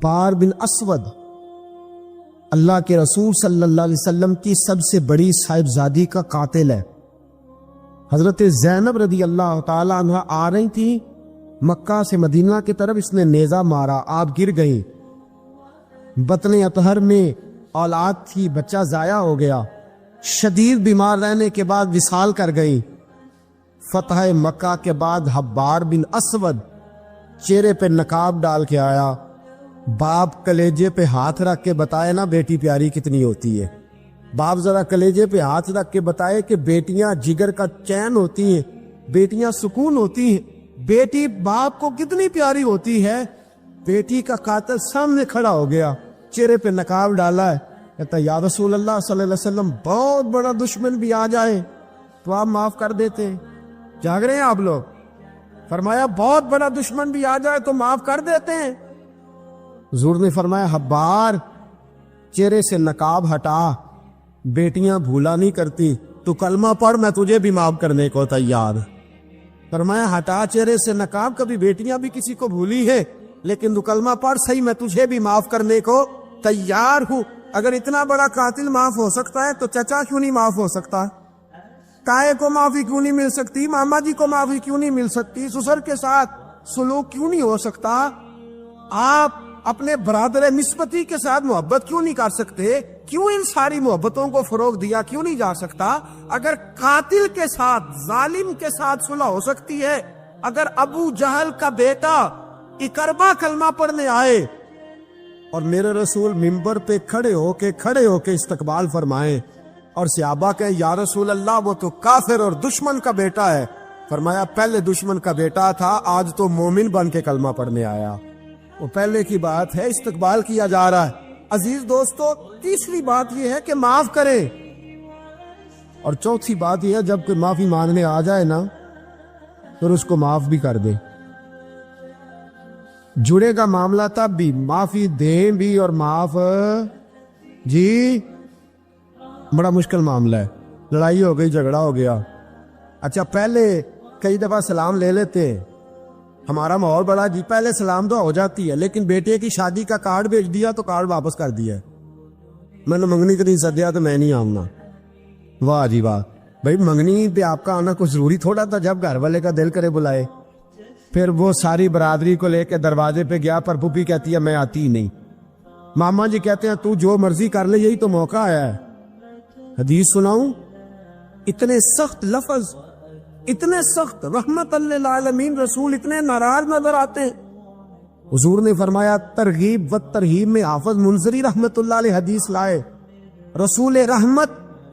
حبار بن اسود اللہ کے رسول صلی اللہ علیہ وسلم کی سب سے بڑی صاحبزادی کا قاتل ہے۔ حضرت زینب رضی اللہ تعالی عنہ آ رہی تھی مکہ سے مدینہ کی طرف، اس نے نیزہ مارا، آپ گر گئی۔ بطن اطہر میں اولاد تھی، بچہ ضائع ہو گیا، شدید بیمار رہنے کے بعد وصال کر گئی۔ فتح مکہ کے بعد حبار بن اسود چہرے پہ نقاب ڈال کے آیا، باپ کلیجے پہ ہاتھ رکھ کے بتائے نا بیٹی پیاری کتنی ہوتی ہے۔ باپ ذرا کلیجے پہ ہاتھ رکھ کے بتائے کہ بیٹیاں جگر کا چین ہوتی ہیں، بیٹیاں سکون ہوتی ہیں، بیٹی باپ کو کتنی پیاری ہوتی ہے۔ بیٹی کا قاتل سامنے کھڑا ہو گیا، چہرے پہ نقاب ڈالا ہے، کہتا یا رسول اللہ صلی اللہ علیہ وسلم بہت بڑا دشمن بھی آ جائے تو آپ معاف کر دیتے ہیں۔ جاگ رہے ہیں آپ لوگ؟ فرمایا بہت بڑا دشمن بھی آ جائے تو معاف کر دیتے ہیں۔ حضور نے فرمایا حبار چہرے سے نقاب ہٹا، بیٹیاں بھولا نہیں کرتی، تو کلمہ پڑھ میں تجھے بھی معاف کرنے کو تیار۔ فرمایا ہٹا چہرے سے نقاب، کبھی بیٹیاں بھی کسی کو بھولی ہے لیکن تو کلمہ پڑھ صحیح، میں تجھے بھی معاف کرنے کو تیار ہوں۔ اگر اتنا بڑا قاتل معاف ہو سکتا ہے تو چچا کیوں نہیں معاف ہو سکتا؟ تائے کو معافی کیوں نہیں مل سکتی؟ ماما جی کو معافی کیوں نہیں مل سکتی؟ سسر کے ساتھ سلوک کیوں نہیں ہو سکتا؟ آپ اپنے برادر نسبتی کے ساتھ محبت کیوں نہیں کر سکتے؟ کیوں ان ساری محبتوں کو فروغ دیا کیوں نہیں جا سکتا؟ اگر قاتل کے ساتھ ظالم کے ساتھ صلح ہو سکتی ہے، اگر ابو جہل کا بیٹا اکربا کلمہ پڑھنے آئے اور میرے رسول منبر پہ کھڑے ہو کے استقبال فرمائیں اور صحابہ کہیں یا رسول اللہ وہ تو کافر اور دشمن کا بیٹا ہے، فرمایا پہلے دشمن کا بیٹا تھا، آج تو مومن بن کے کلمہ پڑھنے آیا۔ وہ پہلے کی بات ہے، استقبال کیا جا رہا ہے۔ عزیز دوستو، تیسری بات یہ ہے کہ معاف کریں، اور چوتھی بات یہ ہے جب کوئی معافی مانگنے آ جائے نا پھر اس کو معاف بھی کر دیں۔ جڑے گا معاملہ تب بھی، معافی دیں بھی اور معاف جی بڑا مشکل معاملہ ہے۔ لڑائی ہو گئی، جھگڑا ہو گیا، اچھا پہلے کئی دفعہ سلام لے لیتے ہیں، ہمارا ماحول بڑا جی پہلے سلام دعا ہو جاتی ہے، لیکن بیٹے کی شادی کا کارڈ بھیج دیا تو کارڈ واپس کر دیا، میں نے منگنی کو نہیں سدیا تو میں نہیں آؤں گا۔ واہ جی واہ، بھائی منگنی پہ آپ کا آنا کچھ ضروری تھوڑا تھا، جب گھر والے کا دل کرے بلائے۔ پھر وہ ساری برادری کو لے کے دروازے پہ گیا، پر پھوپھی کہتی ہے میں آتی ہی نہیں، ماما جی کہتے ہیں تو جو مرضی کر لے، یہی تو موقع آیا ہے۔ حدیث سناؤں، اتنے سخت لفظ، اتنے سخت، رحمت للعالمین رسول اتنے ناراض نظر آتے ہیں۔ حضور نے فرمایا ترغیب و ترہیب میں حافظ منذری رحمت اللہ علیہ حدیث لائے، رسول رحمت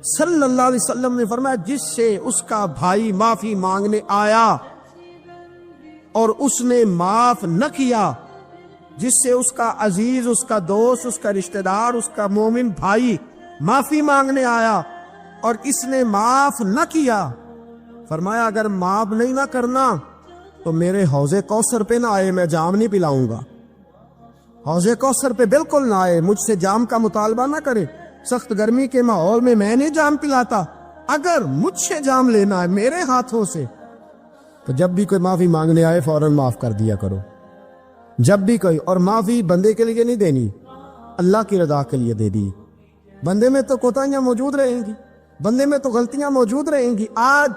صلی اللہ علیہ وسلم نے فرمایا جس سے اس کا بھائی معافی مانگنے آیا اور اس نے معاف نہ کیا، جس سے اس کا عزیز، اس کا دوست، اس کا رشتہ دار، اس کا مومن بھائی معافی مانگنے آیا اور اس نے معاف نہ کیا، فرمایا اگر معاف نہیں نہ کرنا تو میرے حوض کوثر پہ نہ آئے، میں جام نہیں پلاؤں گا۔ حوض کوثر پہ بالکل نہ آئے، مجھ سے جام کا مطالبہ نہ کرے، سخت گرمی کے ماحول میں میں نہیں جام پلاتا، اگر مجھ سے جام لینا ہے میرے ہاتھوں سے تو جب بھی کوئی معافی مانگنے آئے فوراً معاف کر دیا کرو، جب بھی کوئی۔ اور معافی بندے کے لیے نہیں دینی، اللہ کی رضا کے لیے دے دی۔ بندے میں تو کوتاہیاں موجود رہیں گی، بندے میں تو غلطیاں موجود رہیں گی۔ آج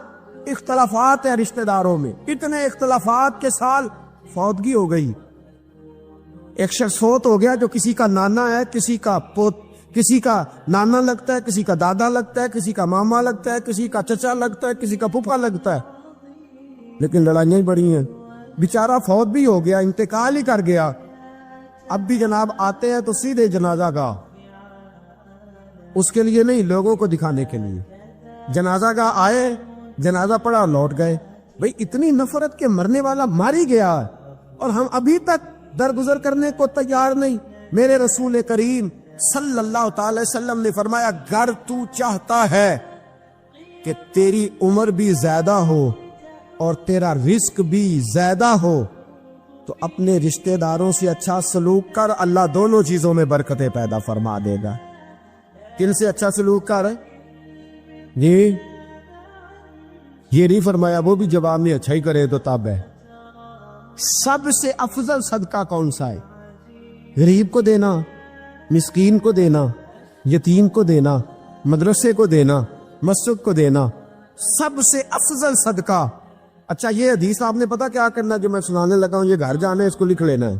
اختلافات ہیں رشتہ داروں میں، اتنے اختلافات کے سال فوتگی ہو گئی، ایک شخص فوت ہو گیا جو کسی کا نانا ہے، کسی کا پوت، کسی کا نانا لگتا ہے، کسی کا دادا لگتا ہے، کسی کا ماما لگتا ہے، کسی کا چچا لگتا ہے، کسی کا پھپھا لگتا ہے، لیکن لڑائیاں بڑی ہیں۔ بیچارہ فوت بھی ہو گیا، انتقال ہی کر گیا، اب بھی جناب آتے ہیں تو سیدھے جنازہ گاہ، اس کے لیے نہیں، لوگوں کو دکھانے کے لیے۔ جنازہ گاہ آئے، جنازہ پڑا اور لوٹ گئے۔ بھئی اتنی نفرت کے مرنے والا ماری گیا ہے اور ہم ابھی تک درگزر کرنے کو تیار نہیں۔ میرے رسول کریم صلی اللہ تعالی وسلم نے فرمایا اگر تو چاہتا ہے کہ تیری عمر بھی زیادہ ہو اور تیرا رزق بھی زیادہ ہو تو اپنے رشتہ داروں سے اچھا سلوک کر، اللہ دونوں چیزوں میں برکتیں پیدا فرما دے گا۔ کن سے اچھا سلوک کر جی؟ یہ نہیں فرمایا وہ بھی جواب میں اچھا ہی کرے تو تب ہے۔ سب سے افضل صدقہ کون سا ہے؟ غریب کو دینا، مسکین کو دینا، یتیم کو دینا، مدرسے کو دینا، مسجد کو دینا، سب سے افضل صدقہ۔ اچھا یہ حدیث آپ نے پتا کیا کرنا جو میں سنانے لگا ہوں، یہ گھر جانا ہے، اس کو لکھ لینا ہے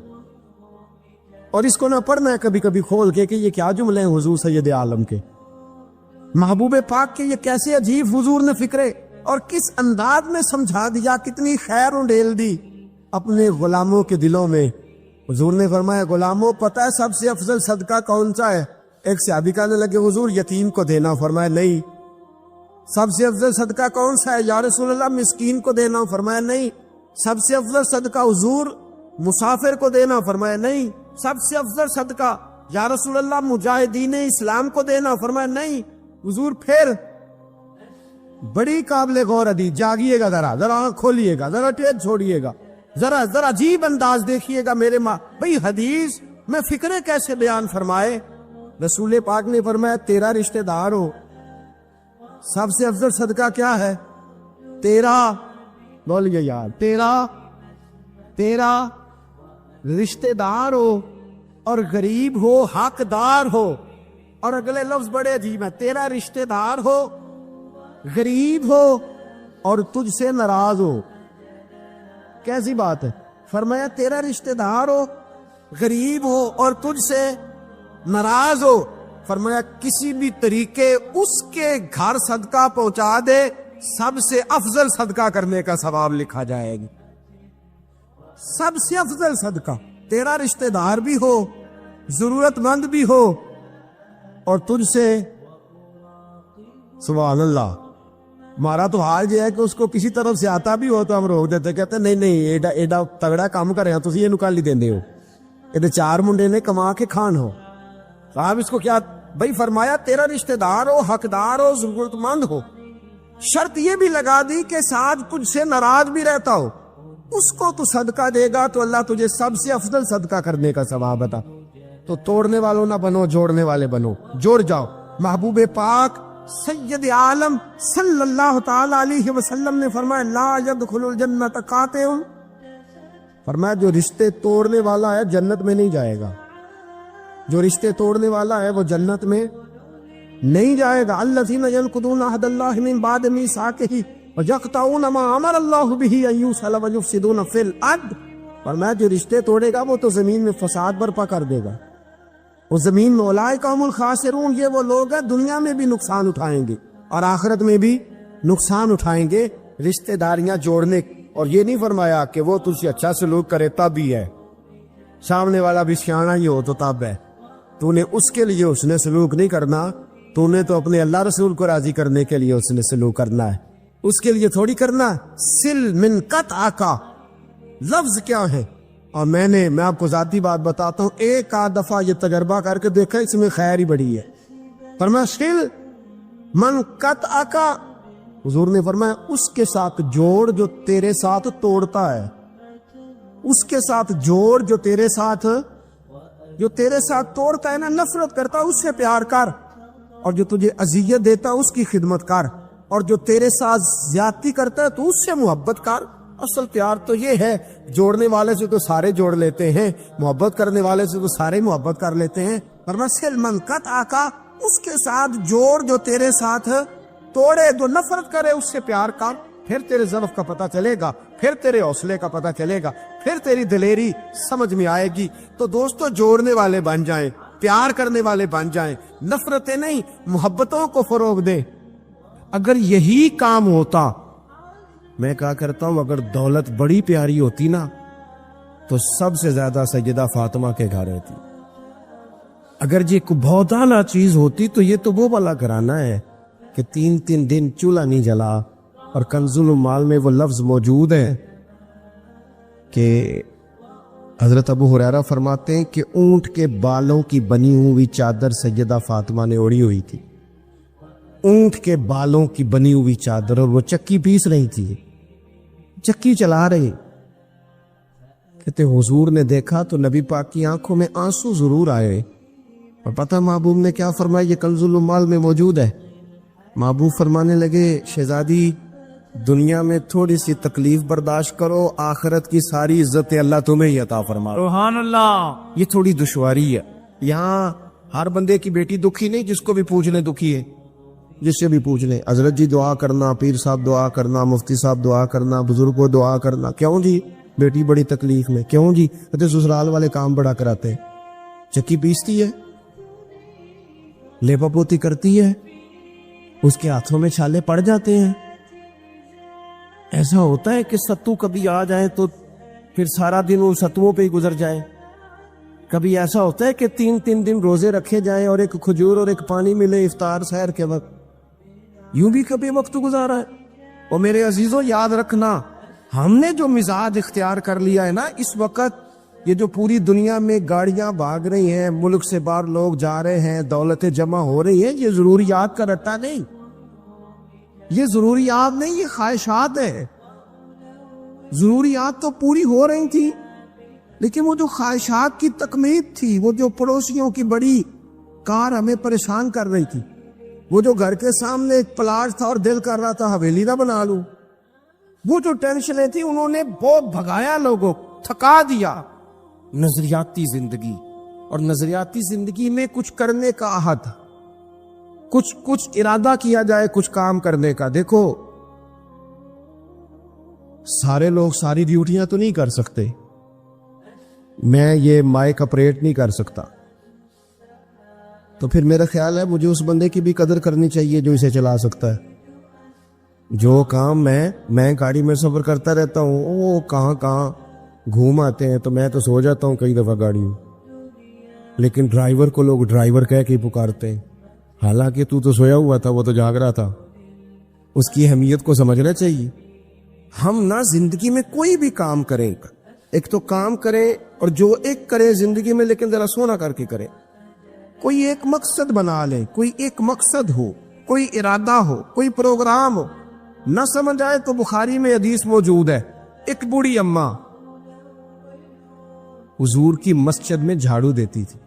اور اس کو نہ پڑھنا ہے کبھی کبھی کھول کے کہ یہ کیا جملے ہیں حضور سید عالم کے، محبوب پاک کے یہ کیسے عجیب حضور نے فکرے اور کس انداز میں سمجھا دیا، کتنی خیر انڈیل دی اپنے غلاموں کے دلوں میں۔ حضور نے فرمایا غلاموں پتہ ہے سب سے افضل صدقہ کون سا ہے؟ ایک صحابی کہنے لگے حضور یتیم کو دینا، فرمایا نہیں۔ سب سے افضل صدقہ کون سا ہے یا رسول اللہ؟ مسکین کو دینا، فرمایا نہیں۔ سب سے افضل صدقہ حضور مسافر کو دینا، فرمایا نہیں۔ سب سے افضل صدقہ یا رسول اللہ مجاہدین اسلام کو دینا، فرمایا نہیں۔ حضور پھر بڑی قابل غور حدیث، جاگیے گا ذرا آنکھ کھولیے گا، ذرا ٹیڑھ چھوڑیے گا، ذرا عجیب انداز دیکھیے گا میرے ماں بھئی حدیث میں فکرے کیسے بیان فرمائے۔ رسول پاک نے فرمایا تیرا رشتہ دار ہو، سب سے افضل صدقہ کیا ہے؟ تیرا، بولیے یار، تیرا رشتہ دار ہو اور غریب ہو، حقدار ہو، اور اگلے لفظ بڑے عجیب ہیں، تیرا رشتہ دار ہو، غریب ہو اور تجھ سے ناراض ہو۔ کیسی بات ہے؟ فرمایا تیرا رشتہ دار ہو، غریب ہو اور تجھ سے ناراض ہو، فرمایا کسی بھی طریقے اس کے گھر صدقہ پہنچا دے، سب سے افضل صدقہ کرنے کا ثواب لکھا جائے گا۔ سب سے افضل صدقہ، تیرا رشتہ دار بھی ہو، ضرورت مند بھی ہو اور تجھ سے، سبحان اللہ، ہمارا تو حال یہ ہے کہ اس کو کسی طرف سے آتا بھی ہو تو ہم روک دیتے، کہتے نہیں ایڈا تگڑا کام کرے ہیں تسی اینو کالی دیندے ہو، یہ چار منڈے نے کما کے کھان ہو، صاحب اس کو کیا بھائی؟ فرمایا تیرا رشتہ دار ہو، حقدار ہو، ضرورت مند ہو، شرط یہ بھی لگا دی کہ ساتھ تجھ سے ناراض بھی رہتا ہو، اس کو تو صدقہ دے گا تو اللہ تجھے سب سے افضل صدقہ کرنے کا ثواب عطا۔ تو توڑنے والوں نہ بنو، جوڑنے والے بنو، جوڑ جاؤ۔ محبوب پاک سید عالم صلی اللہ تعالی علیہ وسلم نے فرمایا لا يدخل الجنت قاطع، فرمایا جو رشتے توڑنے والا ہے جنت میں نہیں جائے گا، جو رشتے توڑنے والا ہے وہ جنت میں نہیں جائے گا۔ الذین ینقضون عہد اللہ من بعد میثاقہ ویقطعون ما امر اللہ بہ ان یوصل ویفسدون فی الارض، فرمایا جو رشتے توڑے گا وہ تو زمین میں فساد برپا کر دے گا، وہ زمین میں اولئک هم الخاسرون، یہ وہ لوگ ہیں دنیا میں بھی نقصان اٹھائیں گے اور آخرت میں بھی نقصان اٹھائیں گے رشتہ داریاں جوڑنے۔ اور یہ نہیں فرمایا کہ وہ تجھ سے اچھا سلوک کرے تب ہی ہے، سامنے والا بھی سیاںا ہی ہو تو تب ہے، تو نے اس کے لیے اس نے سلوک نہیں کرنا، تو نے تو اپنے اللہ رسول کو راضی کرنے کے لیے اس نے سلوک کرنا ہے، اس کے لیے تھوڑی کرنا ہے۔ سل من قطع کا لفظ کیا ہے؟ اور میں آپ کو ذاتی بات بتاتا ہوں، ایک آدھ دفعہ یہ تجربہ کر کے دیکھا، اس میں خیر ہی بڑی ہے۔ فرمایا سل من قطع کا، حضور نے فرمایا اس کے ساتھ جوڑ جو تیرے ساتھ توڑتا ہے، اس کے ساتھ جوڑ جو تیرے ساتھ توڑتا ہے نا، نفرت کرتا اس سے پیار کر، اور جو تجھے اذیت دیتا اس کی خدمت کر، اور جو تیرے ساتھ زیادتی کرتا ہے تو اس سے محبت کر۔ اصل پیار تو یہ ہے، جوڑنے والے سے تو سارے جوڑ لیتے ہیں، محبت کرنے والے سے تو سارے محبت کر لیتے ہیں۔ فرمایا سل من قطع کا، اس کے ساتھ جوڑ جو تیرے ساتھ توڑے، جو نفرت کرے اس سے پیار کر، پھر تیرے ضعف کا پتہ چلے گا، پھر تیرے حوصلے کا پتہ چلے گا، پھر تیری دلیری سمجھ میں آئے گی۔ تو دوستو جوڑنے والے بن جائیں، پیار کرنے والے بن جائیں، نفرتیں نہیں محبتوں کو فروغ دیں۔ اگر یہی کام ہوتا، میں کہا کرتا ہوں اگر دولت بڑی پیاری ہوتی نا تو سب سے زیادہ سیدہ فاطمہ کے گھر رہتی۔ اگر یہ کوئی بہت اعلیٰ چیز ہوتی تو یہ تو وہ والا گھرانہ ہے کہ 3 دن چولہا نہیں جلا، اور کنز المال میں وہ لفظ موجود ہے کہ حضرت ابو ہریرہ فرماتے ہیں کہ اونٹ کے بالوں کی بنی ہوئی چادر سیدہ فاطمہ نے اوڑھی ہوئی تھی، اونٹ کے بالوں کی بنی ہوئی چادر، اور وہ چکی پیس رہی تھی، چکی چلا رہی۔ کہتے حضور نے دیکھا تو نبی پاک کی آنکھوں میں آنسو ضرور آئے، اور پتہ محبوب نے کیا فرمایا؟ یہ کنز المال میں موجود ہے۔ محبوب فرمانے لگے شہزادی دنیا میں تھوڑی سی تکلیف برداشت کرو، آخرت کی ساری عزت اللہ تمہیں ہی عطا فرما۔ سبحان اللہ۔ یہ تھوڑی دشواری ہے، یہاں ہر بندے کی بیٹی دکھی نہیں، جس کو بھی پوچھ لیں دکھی ہے، جس سے بھی پوچھ لیں۔ حضرت جی دعا کرنا، پیر صاحب دعا کرنا، مفتی صاحب دعا کرنا، بزرگ کو دعا کرنا، کیوں جی بیٹی بڑی تکلیف میں، کیوں جی کہتے سسرال والے کام بڑا کراتے ہیں، چکی پیستی ہے، لیپا پوتی کرتی ہے، اس کے ہاتھوں میں چھالے پڑ جاتے ہیں۔ ایسا ہوتا ہے کہ ستو کبھی آ جائے تو پھر سارا دن وہ ستوؤں پہ ہی گزر جائے، کبھی ایسا ہوتا ہے کہ 3 دن روزے رکھے جائیں اور ایک کھجور اور ایک پانی ملے افطار سحر کے وقت، یوں بھی کبھی وقت گزارا ہے۔ اور میرے عزیزوں یاد رکھنا، ہم نے جو مزاج اختیار کر لیا ہے نا اس وقت، یہ جو پوری دنیا میں گاڑیاں بھاگ رہی ہیں، ملک سے باہر لوگ جا رہے ہیں، دولتیں جمع ہو رہی ہیں، یہ ضروریات کا رٹا نہیں، یہ ضروریات نہیں، یہ خواہشات ہے۔ ضروریات تو پوری ہو رہی تھی، لیکن وہ جو خواہشات کی تکمیل تھی، وہ جو پڑوسیوں کی بڑی کار ہمیں پریشان کر رہی تھی، وہ جو گھر کے سامنے ایک پلاٹ تھا اور دل کر رہا تھا حویلی نہ بنا لوں، وہ جو ٹینشنیں تھی انہوں نے بہت بھگایا، لوگوں تھکا دیا۔ نظریاتی زندگی، اور نظریاتی زندگی میں کچھ کرنے کا عہد، کچھ ارادہ کیا جائے کچھ کام کرنے کا۔ دیکھو سارے لوگ ساری ڈیوٹیاں تو نہیں کر سکتے، میں یہ مائک اپریٹ نہیں کر سکتا، تو پھر میرا خیال ہے مجھے اس بندے کی بھی قدر کرنی چاہیے جو اسے چلا سکتا ہے۔ جو کام میں گاڑی میں سفر کرتا رہتا ہوں، وہ کہاں گھوم آتے ہیں، تو میں تو سو جاتا ہوں کئی دفعہ گاڑی میں، لیکن ڈرائیور کو لوگ ڈرائیور کہہ کے پکارتے ہیں، حالانکہ تو سویا ہوا تھا، وہ تو جاگ رہا تھا۔ اس کی اہمیت کو سمجھنا چاہیے۔ ہم نہ زندگی میں کوئی بھی کام کریں، ایک تو کام کریں، اور جو ایک کرے زندگی میں لیکن ذرا سونا کر کے کرے، کوئی ایک مقصد بنا لے، کوئی ایک مقصد ہو، کوئی ارادہ ہو، کوئی پروگرام ہو۔ نہ سمجھ آئے تو بخاری میں حدیث موجود ہے، ایک بوڑھی اماں حضور کی مسجد میں جھاڑو دیتی تھی،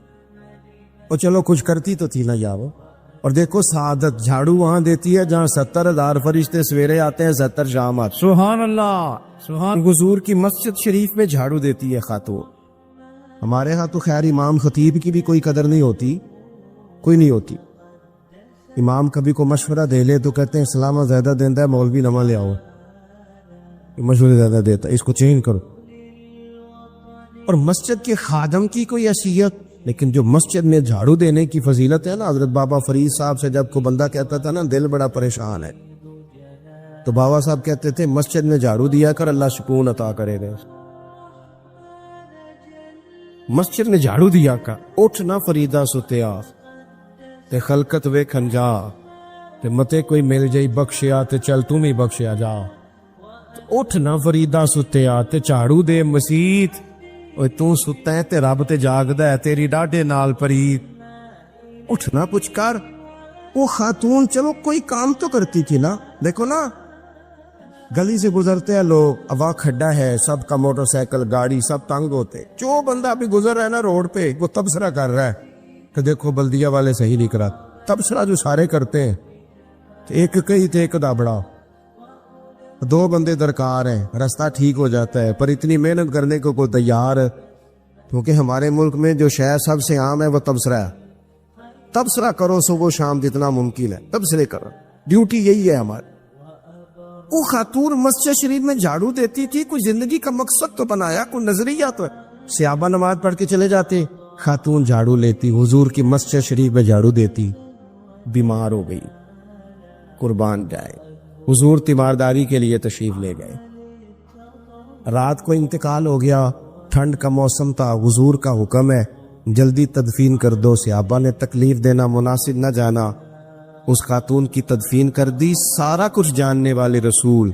اور چلو کچھ کرتی تو تھی نا یار، اور دیکھو سعادت جھاڑو وہاں دیتی ہے جہاں 70,000 فرشتے سویرے آتے ہیں، 70 شام آتے ہیں۔ سبحان اللہ، سبحان۔ حضور کی مسجد شریف میں جھاڑو دیتی ہے خاتون۔ ہمارے ہاں تو خیر امام خطیب کی بھی کوئی قدر نہیں ہوتی، کوئی نہیں ہوتی۔ امام کبھی کو مشورہ دے لے تو کہتے ہیں سلامہ زیادہ دیندہ ہے، مولوی نواں لے آؤ، مشورے زیادہ دیتا ہے، اس کو چینج کرو۔ اور مسجد کے خادم کی کوئی حیثیت، لیکن جو مسجد میں جھاڑو دینے کی فضیلت ہے نا، حضرت بابا فرید صاحب سے جب کو بندہ کہتا تھا نا دل بڑا پریشان ہے، تو بابا صاحب کہتے تھے مسجد میں جھاڑو دیا کر، اللہ سکون عطا کرے گا۔ مسجد میں جھاڑو دیا کر، اٹھ نہ فریدا ستیا تے خلقت ویکھن جا، تے متے کوئی مل جائی بخشیا تے چل تم ہی بخشیا جا۔ اٹھ نہ فریدا ستیا تے جھاڑو دے مسیت، اوے تو ستا ہے تے رب تے جاگدا ہے، تیری ڈاڈے نال پرید۔ اٹھنا کچھ کر۔ وہ خاتون چلو کوئی کام تو کرتی تھی نا، دیکھو نا گلی سے گزرتے ہیں لوگ، ہوا کھڈا ہے، سب کا موٹر سائیکل گاڑی سب تنگ ہوتے، جو بندہ بھی گزر رہا ہے نا روڈ پہ وہ تبصرہ کر رہا ہے کہ دیکھو بلدیہ والے صحیح نہیں کرا۔ تبصرہ جو سارے کرتے ہیں، ایک کئی تے ایک دا بڑا، 2 بندے درکار ہیں، راستہ ٹھیک ہو جاتا ہے، پر اتنی محنت کرنے کو کوئی تیار، کیونکہ ہمارے ملک میں جو شے سب سے عام ہے وہ تبصرہ ہے۔ تبصرہ کرو صبح و شام جتنا ممکن ہے، تبصرے کرو، ڈیوٹی یہی ہے ہماری۔ وہ خاتون مسجد شریف میں جھاڑو دیتی تھی، کوئی زندگی کا مقصد تو بنایا، کوئی نظریہ تو ہے۔ صحابہ نماز پڑھ کے چلے جاتے، خاتون جھاڑو لیتی، حضور کی مسجد شریف میں جھاڑو دیتی۔ بیمار ہو گئی، قربان جائے، حضور تیمارداری کے لیے تشریف لے گئے، رات کو انتقال ہو گیا، ٹھنڈ کا موسم تھا، حضور کا حکم ہے جلدی تدفین کر دو۔ صحابہ نے تکلیف دینا مناسب نہ جانا، اس خاتون کی تدفین کر دی۔ سارا کچھ جاننے والے رسول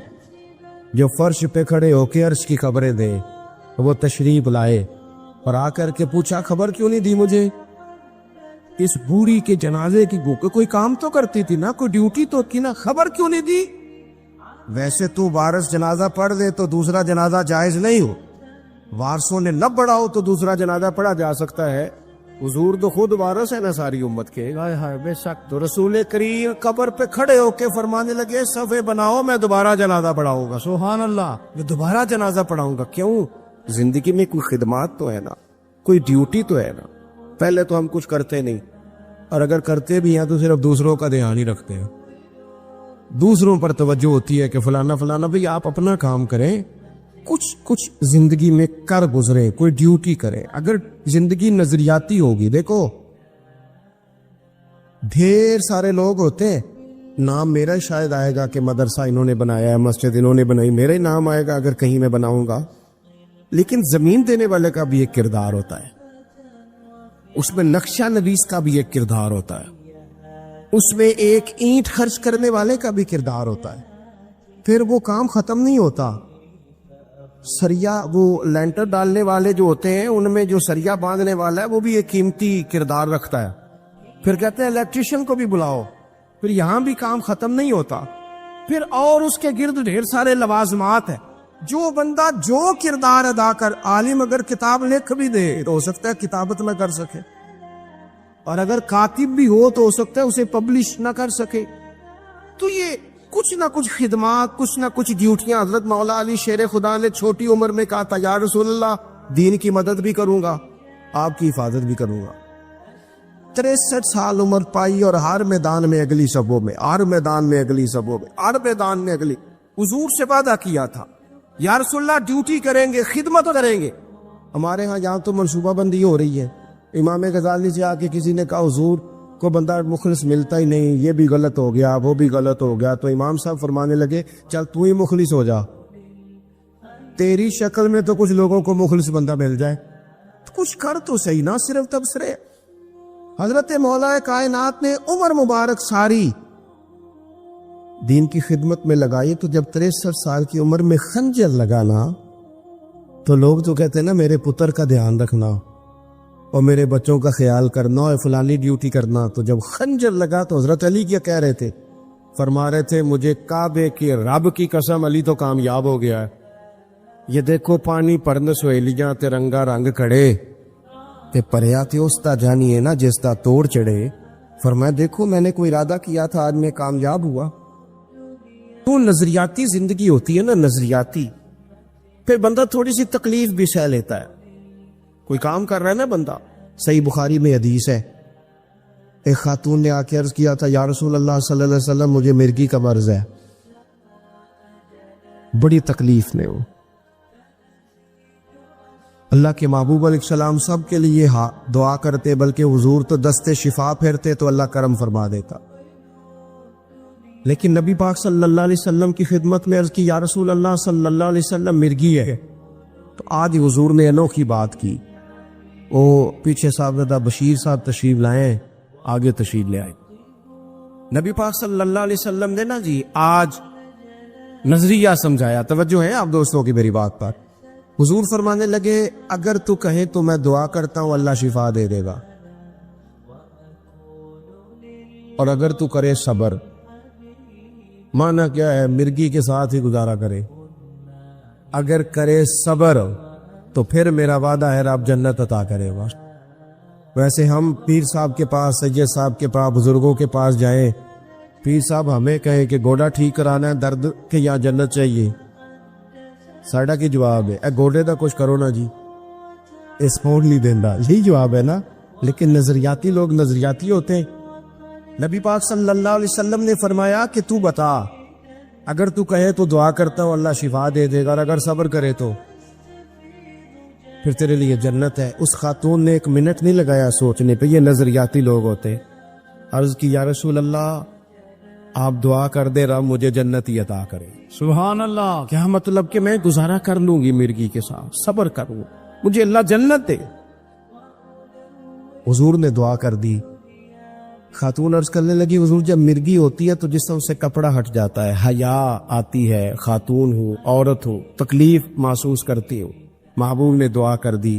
جو فرش پہ کھڑے ہو کے عرش کی خبریں دے، وہ تشریف لائے اور آ کر کے پوچھا خبر کیوں نہیں دی مجھے؟ اس بوڑھی کے جنازے کی کوئی کام تو کرتی تھی نا، کوئی ڈیوٹی تو کی نا، خبر کیوں نہیں دی؟ ویسے تو وارث جنازہ پڑھ دے تو دوسرا جنازہ جائز نہیں ہو، وارثوں نے نہ پڑھا ہو تو دوسرا جنازہ پڑھا جا سکتا ہے، حضور تو خود وارث ہے نا ساری امت کے. ہائے ہائے بے شک. تو رسول کریم قبر پہ کھڑے ہو کے فرمانے لگے صفے بناؤ میں دوبارہ جنازہ پڑھاؤں گا. سبحان اللہ. میں دوبارہ جنازہ پڑھاؤں گا. کیوں؟ زندگی میں کوئی خدمات تو ہے نا, کوئی ڈیوٹی تو ہے نا. پہلے تو ہم کچھ کرتے نہیں, اور اگر کرتے بھی ہیں تو صرف دوسروں کا دھیان ہی رکھتے ہیں. دوسروں پر توجہ ہوتی ہے کہ فلانا فلانا. بھئی آپ اپنا کام کریں, کچھ زندگی میں کر گزرے, کوئی ڈیوٹی کرے. اگر زندگی نظریاتی ہوگی, دیکھو ڈھیر سارے لوگ ہوتے ہیں, نام میرا شاید آئے گا کہ مدرسہ انہوں نے بنایا ہے, مسجد انہوں نے بنائی, میرا ہی نام آئے گا اگر کہیں میں بناؤں گا. لیکن زمین دینے والے کا بھی ایک کردار ہوتا ہے, اس میں نقشہ نویس کا بھی ایک کردار ہوتا ہے, اس میں ایک اینٹ خرچ کرنے والے کا بھی کردار ہوتا ہے. پھر وہ کام ختم نہیں ہوتا. سریا, وہ لینٹر ڈالنے والے جو ہوتے ہیں ان میں جو سریا باندھنے والا ہے وہ بھی ایک قیمتی کردار رکھتا ہے. پھر کہتے ہیں الیکٹریشین کو بھی بلاؤ. پھر یہاں بھی کام ختم نہیں ہوتا. پھر اور اس کے گرد ڈھیر سارے لوازمات ہیں. جو بندہ جو کردار ادا کر, عالم اگر کتاب لکھ بھی دے تو ہو سکتا ہے کتابت نہ کر سکے, اور اگر کاتب بھی ہو تو ہو سکتا ہے اسے پبلش نہ کر سکے. تو یہ کچھ نہ کچھ خدمات, کچھ نہ کچھ ڈیوٹیاں. حضرت مولا علی شیر خدا نے چھوٹی عمر میں کہا تھا یا رسول اللہ دین کی مدد بھی کروں گا, آپ کی حفاظت بھی کروں گا. 63 سال عمر پائی اور ہر میدان میں اگلی صبوں میں, ہر میدان میں اگلی صبوں میں, ہر میدان میں اگلی. حضور سے وعدہ کیا تھا یا رسول اللہ ڈیوٹی کریں گے, خدمت کریں گے. ہمارے ہاں یہاں تو منصوبہ بندی ہو رہی ہے. امام غزالی سے آ کے کسی نے کہا حضور کو بندہ مخلص ملتا ہی نہیں, یہ بھی غلط ہو گیا, وہ بھی غلط ہو گیا. تو امام صاحب فرمانے لگے چل تو ہی مخلص ہو جا, تیری شکل میں تو کچھ لوگوں کو مخلص بندہ مل جائے, تو کچھ کر تو صحیح, نہ صرف تبصرے. حضرت مولا کائنات نے عمر مبارک ساری دین کی خدمت میں لگائی. تو جب 63 سال کی عمر میں خنجر لگانا, تو لوگ تو کہتے ہیں نا میرے پتر کا دھیان رکھنا اور میرے بچوں کا خیال کرنا اور فلانی ڈیوٹی کرنا. تو جب خنجر لگا تو حضرت علی کیا کہہ رہے تھے؟ فرما رہے تھے مجھے کعبے کے رب کی قسم علی تو کامیاب ہو گیا ہے. یہ دیکھو پانی پرن سہیلیاں تے رنگا رنگ کھڑے تے پریا تے اس تا جانی ہے نا جس تا توڑ چڑھے. فرمایا دیکھو میں نے کوئی ارادہ کیا تھا, آج میں کامیاب ہوا. تو نظریاتی زندگی ہوتی ہے نا, نظریاتی. پھر بندہ تھوڑی سی تکلیف بھی سہ لیتا ہے. کوئی کام کر رہا ہے نا بندہ, صحیح بخاری میں حدیث ہے, ایک خاتون نے آ کے عرض کیا تھا یا رسول اللہ صلی اللہ علیہ وسلم مجھے مرغی کا مرض ہے. بڑی تکلیف میں. وہ اللہ کے محبوب علیہ السلام سب کے لیے دعا کرتے, بلکہ حضور تو دستے شفا پھیرتے تو اللہ کرم فرما دیتا. لیکن نبی پاک صلی اللہ علیہ وسلم کی خدمت میں عرض کی یا رسول اللہ صلی اللہ علیہ وسلم مرغی ہے. تو آج حضور نے انوکھی بات کی. وہ پیچھے صاحبزادہ بشیر صاحب تشریف لائے, آگے تشریف لے آئے. نبی پاک صلی اللہ علیہ وسلم نے نا جی آج نظریہ سمجھایا. توجہ ہے آپ دوستوں کی میری بات پر. حضور فرمانے لگے اگر تو کہے تو میں دعا کرتا ہوں اللہ شفا دے دے گا, اور اگر تو کرے صبر. مانا کیا ہے؟ مرغی کے ساتھ ہی گزارا کرے. اگر کرے صبر تو پھر میرا وعدہ ہے رب جنت عطا کرے گا. ویسے ہم پیر صاحب کے پاس, سید صاحب کے پاس, بزرگوں کے پاس جائیں, پیر صاحب ہمیں کہیں کہ گوڑا ٹھیک کرانا ہے درد کے یا جنت چاہیے, ساڑا کی جواب ہے اے گوڑے دا کچھ کرو نا جی, اس فون نہیں دینا, یہی جواب ہے نا. لیکن نظریاتی لوگ نظریاتی ہوتے ہیں. نبی پاک صلی اللہ علیہ وسلم نے فرمایا کہ تو بتا, اگر تو کہے تو دعا کرتا ہوں اللہ شفا دے دے گا, اور اگر صبر کرے تو پھر تیرے لیے جنت ہے. اس خاتون نے ایک منٹ نہیں لگایا سوچنے پہ, یہ نظریاتی لوگ ہوتے. عرض کی یا رسول اللہ آپ دعا کر دے رب مجھے جنت ہی عطا کرے. سبحان اللہ. کیا مطلب کہ میں گزارا کر لوں گی مرغی کے ساتھ, صبر کروں, مجھے اللہ جنت دے. حضور نے دعا کر دی. خاتون عرض کرنے لگی حضور جب مرغی ہوتی ہے تو جسم سے کپڑا ہٹ جاتا ہے, حیا آتی ہے, خاتون ہوں عورت ہوں, تکلیف محسوس کرتی ہوں. محبوب نے دعا کر دی.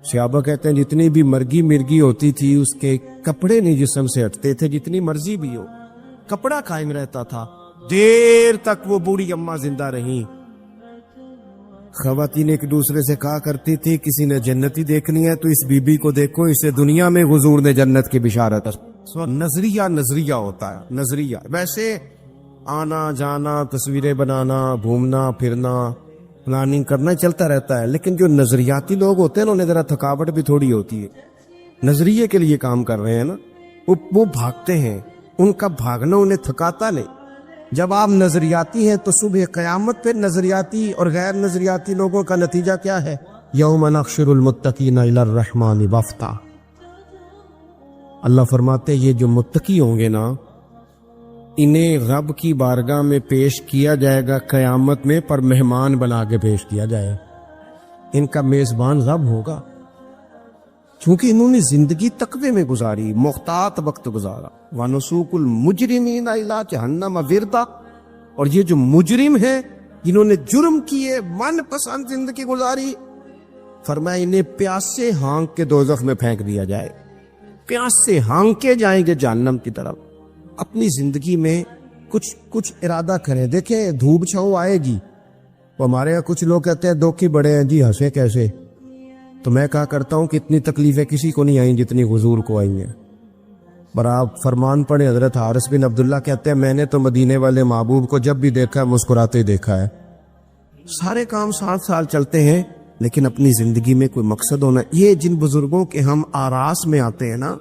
صحابہ کہتے ہیں جتنی بھی مرغی ہوتی تھی اس کے کپڑے نہیں جسم سے ہٹتے تھے, جتنی مرضی بھی ہو کپڑا قائم رہتا تھا. دیر تک وہ بوڑھی اماں زندہ رہیں. خواتین ایک دوسرے سے کہا کرتی تھی کسی نے جنتی دیکھنی ہے تو اس بی بی کو دیکھو، اسے دنیا میں حضور نے جنت کی بشارت۔ نظریہ ہوتا ہے، نظریہ۔ ویسے آنا جانا، تصویریں بنانا، گھومنا پھرنا، پلاننگ کرنا چلتا رہتا ہے، لیکن جو نظریاتی لوگ ہوتے ہیں انہیں ذرا تھکاوٹ بھی تھوڑی ہوتی ہے۔ نظریے کے لیے کام کر رہے ہیں نا، وہ بھاگتے ہیں، ان کا بھاگنا انہیں تھکاتا نہیں۔ جب آپ نظریاتی ہیں تو صبح قیامت پہ نظریاتی اور غیر نظریاتی لوگوں کا نتیجہ کیا ہے؟ یوم نحشر المتقین الی الرحمن وفدا۔ اللہ فرماتے یہ جو متقی ہوں گے نا، انہیں رب کی بارگاہ میں پیش کیا جائے گا قیامت میں، پر مہمان بنا کے پیش کیا جائے گا۔ ان کا میزبان رب ہوگا، چونکہ انہوں نے زندگی تقوی میں گزاری، محتاط وقت گزارا۔ وَنُسُوقُ الْمُجْرِمِينَ إِلَىٰ جَهَنَّمَ وِرْدًا، اور یہ جو مجرم ہیں جنہوں نے جرم کیے، من پسند زندگی گزاری، فرمایا انہیں پیاس سے ہانک کے دوزخ میں پھینک دیا جائے۔ پیاس سے ہانکے جائیں گے جہنم کی طرف۔ اپنی زندگی میں کچھ ارادہ کریں۔ دیکھیں دھوپ چھاؤں آئے گی، وہ ہمارے یہاں کچھ لوگ کہتے ہیں دوکھی بڑے ہیں جی، ہنسے کیسے؟ تو میں کہا کرتا ہوں کہ اتنی تکلیفیں کسی کو نہیں آئیں جتنی حضور کو آئی ہیں۔ پر آپ فرمان پڑھیں، حضرت حارث بن عبداللہ کہتے ہیں میں نے تو مدینے والے محبوب کو جب بھی دیکھا ہے مسکراتے دیکھا ہے۔ سارے کام 7 سال چلتے ہیں، لیکن اپنی زندگی میں کوئی مقصد ہونا۔ یہ جن بزرگوں کے ہم آراس میں آتے ہیں نا،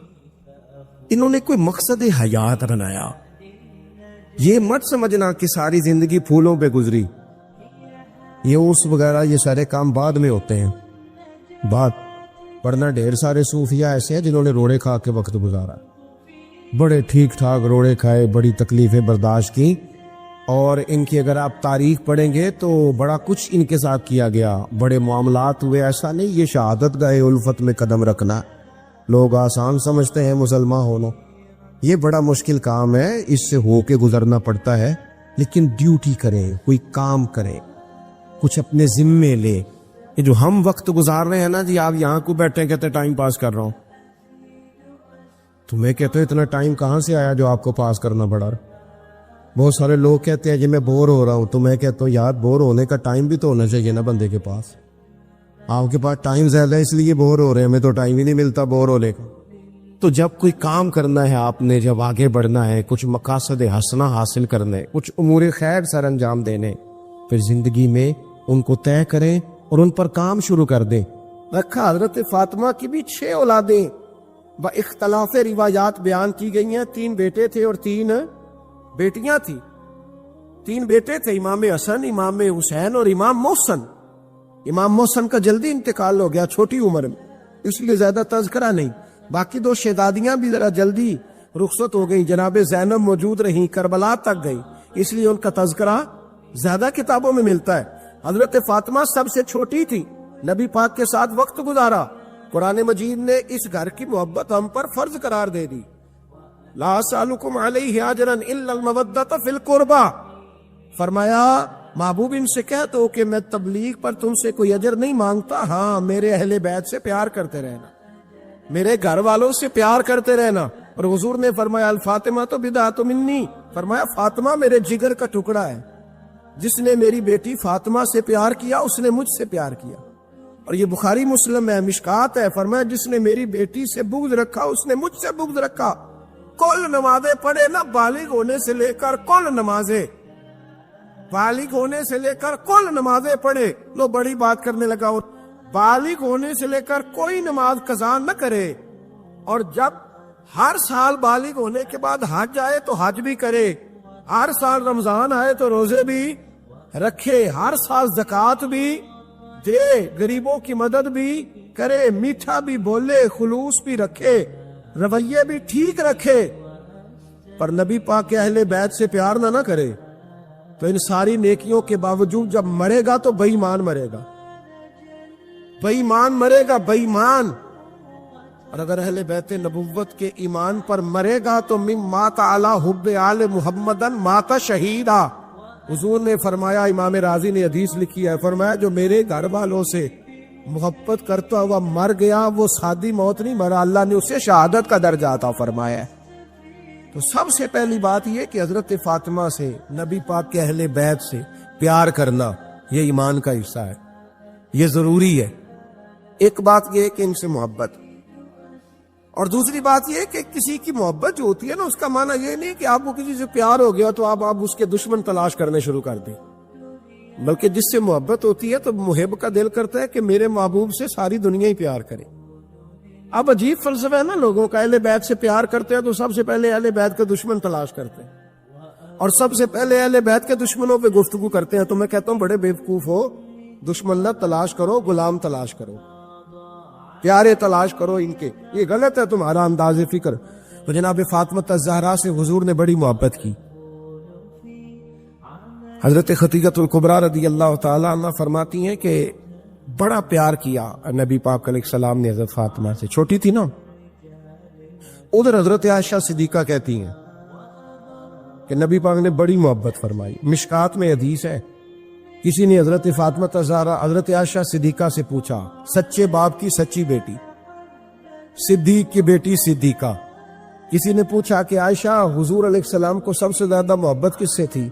انہوں نے کوئی مقصد حیات بنایا۔ یہ مت سمجھنا کہ ساری زندگی پھولوں پہ گزری، یہ عرس وغیرہ یہ سارے کام بعد میں ہوتے ہیں۔ ورنہ ڈھیر سارے صوفیاء ایسے ہیں جنہوں نے روڑے کھا کے وقت گزارا، بڑے ٹھیک ٹھاک روڑے کھائے، بڑی تکلیفیں برداشت کی، اور ان کی اگر آپ تاریخ پڑھیں گے تو بڑا کچھ ان کے ساتھ کیا گیا، بڑے معاملات ہوئے۔ ایسا نہیں یہ شہادت گاہ الفت میں قدم رکھنا لوگ آسان سمجھتے ہیں مسلمان ہونا، یہ بڑا مشکل کام ہے، اس سے ہو کے گزرنا پڑتا ہے۔ لیکن ڈیوٹی کریں، کوئی کام کریں، کچھ اپنے ذمے لے۔ یہ جو ہم وقت گزار رہے ہیں نا جی، آپ یہاں کو بیٹھے کہتے ٹائم پاس کر رہا ہوں، تو میں کہتا ہوں اتنا ٹائم کہاں سے آیا جو آپ کو پاس کرنا پڑا؟ بہت سارے لوگ کہتے ہیں جی میں بور ہو رہا ہوں، تو میں کہتا ہوں یار بور ہونے کا ٹائم بھی تو ہونا چاہیے نا بندے کے پاس۔ آپ کے پاس ٹائم زیادہ ہے اس لیے بور ہو رہے ہیں، ہمیں تو ٹائم ہی نہیں ملتا بور ہونے کا۔ تو جب کوئی کام کرنا ہے آپ نے، جب آگے بڑھنا ہے، کچھ مقاصد حسنہ حاصل کرنے، کچھ امور خیر سر انجام دینے، پھر زندگی میں ان کو طے کریں اور ان پر کام شروع کر دیں۔ رکھا حضرت فاطمہ کی بھی 6 اولادیں با اختلاف روایات بیان کی گئی ہیں، 3 بیٹے تھے اور 3 بیٹیاں تھیں۔ 3 بیٹے تھے، امام حسن، امام حسین اور امام محسن۔ امام محسن کا جلدی انتقال ہو گیا چھوٹی عمر میں، اس لیے زیادہ تذکرہ نہیں۔ باقی 2 شہزادیاں بھی ذرا جلدی رخصت ہو گئی، جناب زینب موجود رہیں، کربلا تک گئی، اس لیے ان کا تذکرہ زیادہ کتابوں میں ملتا ہے۔ حضرت فاطمہ سب سے چھوٹی تھی، نبی پاک کے ساتھ وقت گزارا۔ قرآن مجید نے اس گھر کی محبت ہم پر فرض قرار دے دی۔ لا اسألکم علیہ اجرا الا المودۃ فی القربى، فرمایا محبوب ان سے کہہ دو کہ میں تبلیغ پر تم سے کوئی اجر نہیں مانگتا، ہاں میرے اہل بیت سے پیار کرتے رہنا، میرے گھر والوں سے پیار کرتے رہنا۔ اور حضور نے فرمایا الفاطمہ تو بدعۃ منی، فرمایا فاطمہ میرے جگر کا ٹکڑا ہے، جس نے میری بیٹی فاطمہ سے پیار کیا اس نے مجھ سے پیار کیا۔ اور یہ بخاری مسلم ہے، مشکات ہے، فرمایا جس نے میری بیٹی سے بغض رکھا اس نے مجھ سے بغض رکھا۔ کل نمازیں پڑھے نا، بالغ ہونے سے لے کر کل نمازیں، بالغ ہونے سے لے کر کل نمازیں پڑھے۔ لو بڑی بات کرنے لگا، اور بالغ ہونے سے لے کر کوئی نماز قضا نہ کرے، اور جب ہر سال بالغ ہونے کے بعد حج آئے تو حج بھی کرے، ہر سال رمضان آئے تو روزے بھی رکھے، ہر سال زکوٰۃ بھی دے، غریبوں کی مدد بھی کرے، میٹھا بھی بولے، خلوص بھی رکھے، رویے بھی ٹھیک رکھے، پر نبی پاک کے اہل بیت سے پیار نہ کرے، تو ان ساری نیکیوں کے باوجود جب مرے گا تو بے ایمان مرے گا، بے ایمان مرے گا، بے ایمان۔ اور اگر اہل بیت نبوت کے ایمان پر مرے گا تو من مات علی حب آل محمدن مات شہیدا۔ حضور نے فرمایا، امام رازی نے حدیث لکھی ہے، فرمایا جو میرے گھر والوں سے محبت کرتا ہوا مر گیا وہ سادی موت نہیں مرا، اللہ نے اسے شہادت کا درجہ عطا فرمایا ہے۔ تو سب سے پہلی بات یہ کہ حضرت فاطمہ سے، نبی پاک کے اہل بیت سے پیار کرنا، یہ ایمان کا حصہ ہے۔ یہ ضروری ہے. ایک بات یہ ہے کہ ان سے محبت، اور دوسری بات یہ ہے کہ کسی کی محبت جو ہوتی ہے نا، اس کا معنی یہ نہیں کہ آپ کو کسی سے پیار ہو گیا تو آپ اس کے دشمن تلاش کرنے شروع کر دیں، بلکہ جس سے محبت ہوتی ہے تو محب کا دل کرتا ہے کہ میرے محبوب سے ساری دنیا ہی پیار کرے. اب عجیب فلسفہ ہے نا لوگوں کا، اہل بیت سے پیار کرتے ہیں تو سب سے پہلے اہل بیت کا دشمن تلاش کرتے ہیں، اور سب سے پہلے اہل بیت کے دشمنوں پہ گفتگو کرتے ہیں. تو میں کہتا ہوں بڑے بیوقوف ہو، دشمن نہ تلاش کرو، غلام تلاش کرو، پیارے تلاش کرو ان کے. یہ غلط ہے تمہارا انداز فکر. تو جناب فاطمہ الزہرا سے حضور نے بڑی محبت کی. حضرت خدیجہ الکبریٰ رضی اللہ تعالی عنہ فرماتی ہیں کہ بڑا پیار کیا نبی پاک علیہ السلام نے حضرت فاطمہ سے. چھوٹی تھی نا. ادھر حضرت عائشہ صدیقہ کہتی ہیں کہ نبی پاک نے بڑی محبت فرمائی. مشکات میں حدیث ہے، کسی نے حضرت فاطمہ الزہرا حضرت عائشہ صدیقہ سے پوچھا، سچے باپ کی سچی بیٹی، صدیق کی بیٹی صدیقہ. کسی نے پوچھا کہ عائشہ حضور علیہ السلام کو سب سے زیادہ محبت کس سے تھی؟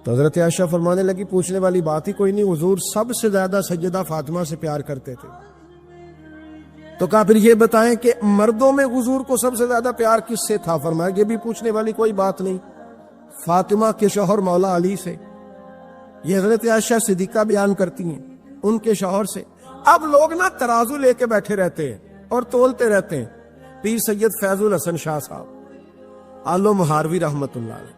تو حضرت عائشہ فرمانے لگی پوچھنے والی بات ہی کوئی نہیں، حضور سب سے زیادہ سیدہ فاطمہ سے پیار کرتے تھے. تو کہا پھر یہ بتائیں کہ مردوں میں حضور کو سب سے زیادہ پیار کس سے تھا؟ فرمایا یہ بھی پوچھنے والی کوئی بات نہیں، فاطمہ کے شوہر مولا علی سے. یہ حضرت عائشہ صدیقہ بیان کرتی ہیں ان کے شوہر سے. اب لوگ نا ترازو لے کے بیٹھے رہتے ہیں اور تولتے رہتے ہیں. پیر سید فیض الحسن شاہ صاحب آلو مہاروی رحمت اللہ علیہ،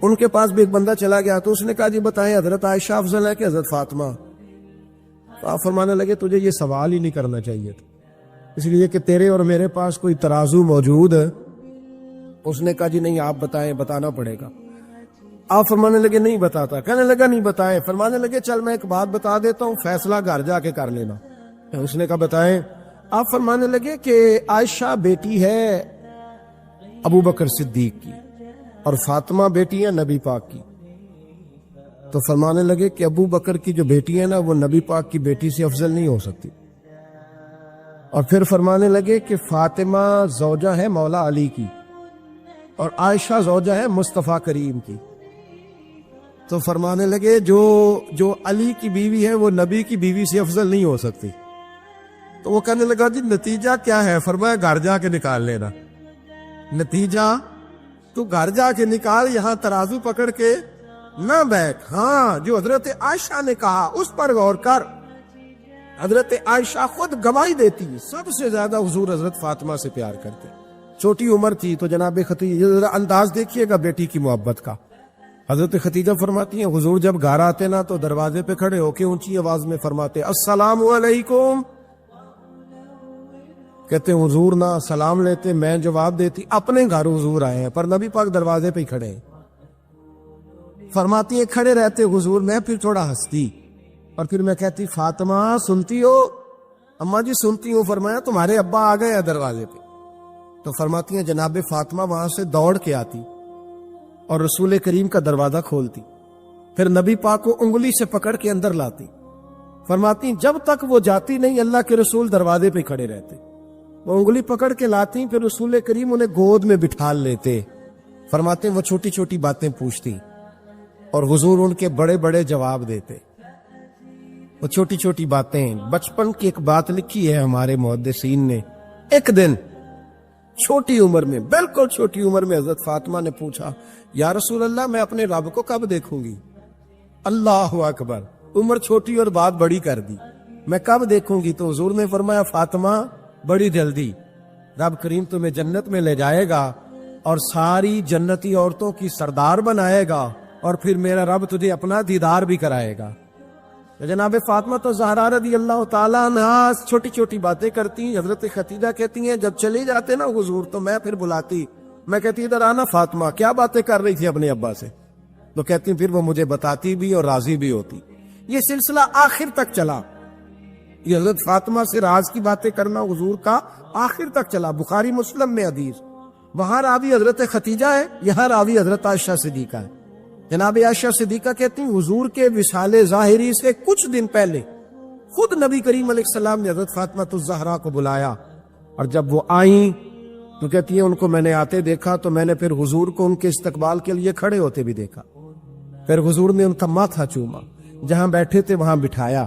ان کے پاس بھی ایک بندہ چلا گیا تو اس نے کہا جی بتائیں حضرت عائشہ افضل ہے کہ حضرت فاطمہ؟ تو آپ فرمانے لگے تجھے یہ سوال ہی نہیں کرنا چاہیے تھا، اس لیے کہ تیرے اور میرے پاس کوئی ترازو موجود ہے. اس نے کہا جی نہیں آپ بتائیں، بتانا پڑے گا. آپ فرمانے لگے نہیں بتاتا. کہنے لگا نہیں بتائیں. فرمانے لگے چل میں ایک بات بتا دیتا ہوں، فیصلہ گھر جا کے کر لینا. اس نے کہا بتائیں. آپ فرمانے لگے کہ عائشہ بیٹی ہے ابو بکر صدیق کی اور فاطمہ بیٹی ہے نبی پاک کی. تو فرمانے لگے کہ ابو بکر کی جو بیٹی ہے نا وہ نبی پاک کی بیٹی سے افضل نہیں ہو سکتی. اور پھر فرمانے لگے کہ فاطمہ زوجہ ہے مولا علی کی اور عائشہ زوجہ ہے مصطفیٰ کریم کی. تو فرمانے لگے جو علی کی بیوی ہے وہ نبی کی بیوی سے افضل نہیں ہو سکتی. تو وہ کہنے لگا جی نتیجہ کیا ہے؟ فرمایا گھر جا کے نکال لینا. نتیجہ تو گھر جا کے نکال، یہاں ترازو پکڑ کے نہ بیٹھ. ہاں جو حضرت عائشہ نے کہا اس پر غور کر. حضرت عائشہ خود گواہی دیتی سب سے زیادہ حضور حضرت فاطمہ سے پیار کرتے. چھوٹی عمر تھی تو جناب خدیجہ انداز دیکھیے گا بیٹی کی محبت کا. حضرت خدیجہ فرماتی ہیں حضور جب گھر آتے نا تو دروازے پہ کھڑے ہو کے اونچی آواز میں فرماتے السلام علیکم. کہتے ہیں حضور نہ سلام لیتے، میں جواب دیتی اپنے گھر حضور آئے ہیں پر نبی پاک دروازے پہ ہی کھڑے ہیں. فرماتی ہیں کھڑے رہتے حضور، میں پھر تھوڑا ہنستی اور پھر میں کہتی فاطمہ سنتی ہو؟ اماں جی سنتی ہوں. فرمایا تمہارے ابا آ گئے ہیں دروازے پہ. تو فرماتی ہیں جناب فاطمہ وہاں سے دوڑ کے آتی اور رسول کریم کا دروازہ کھولتی، پھر نبی پاک کو انگلی سے پکڑ کے اندر لاتی. فرماتی جب تک وہ جاتی نہیں اللہ کے رسول دروازے پہ کھڑے رہتے. وہ انگلی پکڑ کے لاتی، پھر رسول کریم انہیں گود میں بٹھا لیتے. فرماتے وہ چھوٹی چھوٹی باتیں پوچھتی اور حضور ان کے بڑے بڑے جواب دیتے. وہ چھوٹی چھوٹی باتیں، بچپن کی ایک بات لکھی ہے ہمارے محدثین نے. ایک دن چھوٹی عمر میں، بالکل چھوٹی عمر میں حضرت فاطمہ نے پوچھا یا رسول اللہ میں اپنے رب کو کب دیکھوں گی؟ اللہ اکبر، عمر چھوٹی اور بات بڑی کر دی. میں کب دیکھوں گی؟ تو حضور نے فرمایا فاطمہ بڑی جلدی، رب کریم تمہیں جنت میں لے جائے گا اور ساری جنتی عورتوں کی سردار بنائے گا اور پھر میرا رب تجھے اپنا دیدار بھی کرائے گا. جناب فاطمہ تو زہرا رضی اللہ تعالیٰ عنہ چھوٹی چھوٹی باتیں کرتی. حضرت خدیجہ کہتی ہیں جب چلے جاتے نا حضور تو میں پھر بلاتی، میں کہتی ادھر آنا فاطمہ، کیا باتیں کر رہی تھی اپنے ابا سے؟ تو کہتی پھر وہ مجھے بتاتی بھی اور راضی بھی ہوتی. یہ سلسلہ آخر تک چلا. یہ حضرت فاطمہ سے راز کی باتیں کرنا حضور کا آخر تک چلا. بخاری مسلم میں حدیث، وہاں راوی حضرت خدیجہ ہے، یہاں راوی حضرت عائشہ صدیقہ ہے. جناب عائشہ صدیقہ کہتی ہیں حضور کے وصال ظاہری سے کچھ دن پہلے خود نبی کریم علیہ السلام نے حضرت فاطمہ الزہرا کو بلایا اور جب وہ آئیں تو کہتی ہیں ان کو میں نے آتے دیکھا تو میں نے پھر حضور کو ان کے استقبال کے لیے کھڑے ہوتے بھی دیکھا. پھر حضور نے ان کا ماتھا چوما، جہاں بیٹھے تھے وہاں بٹھایا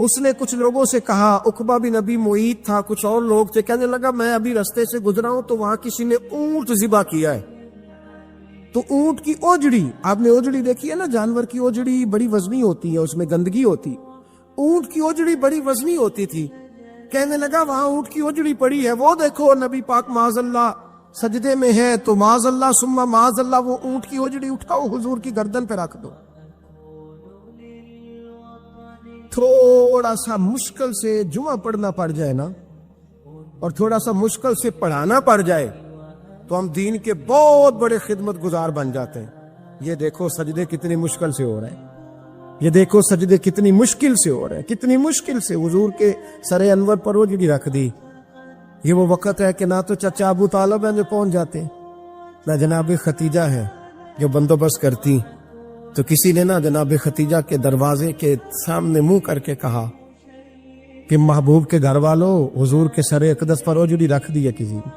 اس نے کچھ لوگوں سے کہا، عقبہ بن ابی معیط تھا، کچھ اور لوگ تھے، کہنے لگا میں ابھی رستے سے گزرا ہوں تو وہاں کسی نے اونٹ ذبح کیا ہے، تو اونٹ کی اوجڑی، آپ نے اوجڑی دیکھی ہے نا، جانور کی اوجڑی بڑی وزنی ہوتی ہے، اس میں گندگی ہوتی، اونٹ کی اوجڑی بڑی وزنی ہوتی تھی، کہنے لگا وہاں اونٹ کی اوجڑی پڑی ہے، وہ دیکھو نبی پاک معاذ اللہ سجدے میں ہے، تو معاذ اللہ ثم معاذ اللہ وہ اونٹ کی اوجڑی اٹھاؤ حضور کی گردن پہ رکھ دو۔ تھوڑا سا مشکل سے جمعہ پڑھنا پڑ جائے نا، اور تھوڑا سا مشکل سے پڑھانا پڑ جائے تو ہم دین کے بہت بڑے خدمت گزار بن جاتے ہیں۔ یہ دیکھو سجدے کتنی مشکل سے ہو رہے ہیں، یہ دیکھو سجدے کتنی مشکل سے ہو رہے ہیں، کتنی مشکل سے حضور کے سر انور پر اوجڑی رکھ دی۔ یہ وہ وقت ہے کہ نہ تو چچا ابو طالب ہیں جو پہنچ جاتے ہیں، نہ جناب ختیجہ ہے جو بندوبست کرتی، تو کسی نے نہ جناب ختیجہ کے دروازے کے سامنے منہ کر کے کہا کہ محبوب کے گھر والوں حضور کے سر اقدس پر اوجڑی رکھ دی ہے کسی نے،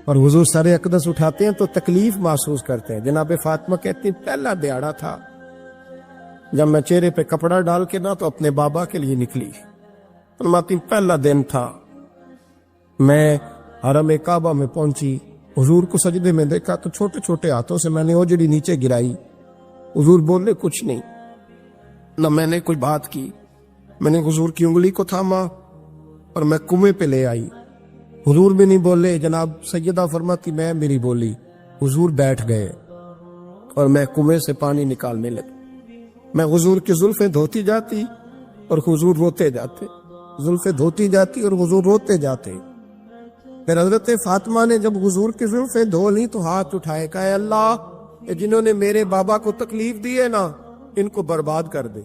اور حضور سر اقدس اٹھاتے ہیں تو تکلیف محسوس کرتے ہیں۔ جناب فاطمہ کہتی پہلا دیہڑا تھا جب میں چہرے پہ کپڑا ڈال کے نہ تو اپنے بابا کے لیے نکلی، فرماتی پہلا دن تھا، میں حرم کعبہ میں پہنچی، حضور کو سجدے میں دیکھا تو چھوٹے چھوٹے ہاتھوں سے میں نے اوجڑی نیچے گرائی، حضور بولے کچھ نہیں، نہ میں نے کوئی بات کی، میں نے حضور کی انگلی کو تھاما اور میں کنویں پہ لے آئی، حضور بھی نہیں بولے، جناب سیدہ فرماتی میں میری بولی، حضور بیٹھ گئے اور میں کنویں سے پانی نکالنے لگی، میں حضور کی زلفیں دھوتی جاتی اور حضور روتے جاتے، زلفیں دھوتی جاتی اور حضور روتے جاتے۔ پھر حضرت فاطمہ نے جب حضور کی زلفیں دھو لی تو ہاتھ اٹھائے، کہا اے اللہ جنہوں نے میرے بابا کو تکلیف دی ہے نا ان کو برباد کر دے۔